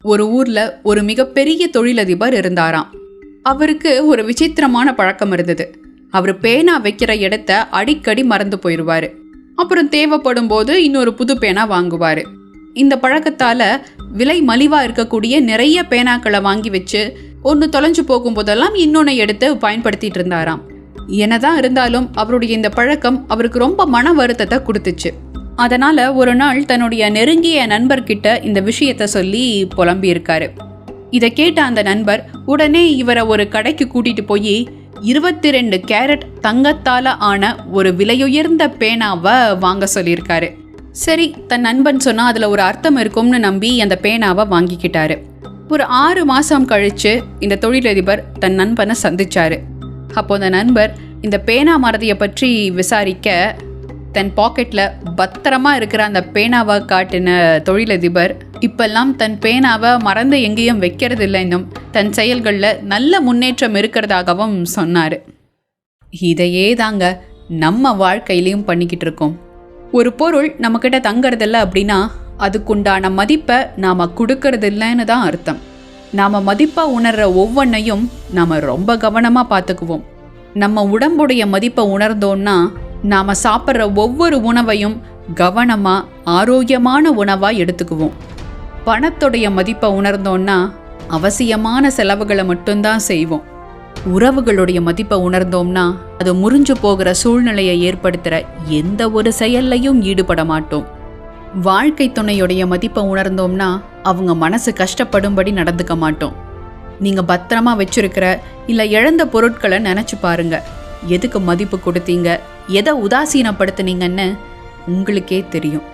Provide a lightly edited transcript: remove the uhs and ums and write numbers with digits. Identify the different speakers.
Speaker 1: ஒரு ஊர்ல ஒரு மிகப்பெரிய தொழிலதிபர் இருந்தாராம். அவருக்கு ஒரு விசித்திரமான பழக்கம் இருந்தது. அவர் பேனா வைக்கிற இடத்த அடிக்கடி மறந்து போயிடுவாரு. அப்புறம் தேவைப்படும் போது இன்னொரு புது பேனா வாங்குவாரு. இந்த பழக்கத்தால விலை மலிவா இருக்கக்கூடிய நிறைய பேனாக்களை வாங்கி வச்சு ஒன்று தொலைஞ்சு போகும்போதெல்லாம் இன்னொன்னு எடுத்து பயன்படுத்திட்டு இருந்தாராம். என்னதான் இருந்தாலும் அவருடைய இந்த பழக்கம் அவருக்கு ரொம்ப மன வருத்தத்தை கொடுத்துச்சு. அதனால ஒரு நாள் தன்னுடைய நெருங்கிய நண்பர்கிட்ட இந்த விஷயத்த சொல்லி புலம்பி இருக்காரு. இதை கேட்ட அந்த நண்பர் உடனே இவரை ஒரு கடைக்கு கூட்டிட்டு போய் 22 கேரட் தங்கத்தால ஆன ஒரு விலையுயர்ந்த பேனாவை வாங்க சொல்லியிருக்காரு. சரி, தன் நண்பன் சொன்னா அதுல ஒரு அர்த்தம் இருக்கும்னு நம்பி அந்த பேனாவை வாங்கிக்கிட்டாரு. ஒரு 6 மாசம் கழிச்சு இந்த தொழிலதிபர் தன் நண்பனை சந்திச்சாரு. அப்போ அந்த நண்பர் இந்த பேனா மறதியை பற்றி விசாரிக்க தன் பாக்கெட்ல பத்திரமா இருக்கிற அந்த பேனாவை காட்டின தொழிலதிபர் இப்பெல்லாம் தன் பேனாவை மறந்து எங்கேயும் வைக்கிறது இல்லைன்னும் தன் செயல்களில் நல்ல முன்னேற்றம் இருக்கிறதாகவும் சொன்னார். இதையே தாங்க நம்ம வாழ்க்கையிலையும் பண்ணிக்கிட்டு இருக்கோம். ஒரு பொருள் நம்மக்கிட்ட தங்கறதில்ல அப்படின்னா அதுக்குண்டான மதிப்பை நாம் கொடுக்கறது இல்லைன்னு தான் அர்த்தம். நாம் மதிப்பாக உணர்கிற ஒவ்வொன்றையும் நாம் ரொம்ப கவனமாக பார்த்துக்குவோம். நம்ம உடம்புடைய மதிப்பை உணர்ந்தோன்னா நாம் சாப்பிட்ற ஒவ்வொரு உணவையும் கவனமாக ஆரோக்கியமான உணவாக எடுத்துக்குவோம். பணத்துடைய மதிப்பை உணர்ந்தோன்னா அவசியமான செலவுகளை மட்டும்தான் செய்வோம். உறவுகளுடைய மதிப்பை உணர்ந்தோம்னா அது முறிஞ்சு போகிற சூழ்நிலையை ஏற்படுத்துகிற எந்த ஒரு செயல்லையும் ஈடுபட மாட்டோம். வாழ்க்கை துணையுடைய மதிப்பை உணர்ந்தோம்னா அவங்க மனசு கஷ்டப்படும்படி நடந்துக்க மாட்டோம். நீங்கள் பத்திரமா வச்சிருக்கிற இல்லை இழந்த பொருட்களை நினச்சி பாருங்க. எதுக்கு மதிப்பு கொடுத்தீங்க, எதை உதாசீனப்படுத்துனீங்கன்னு உங்களுக்கே தெரியும்.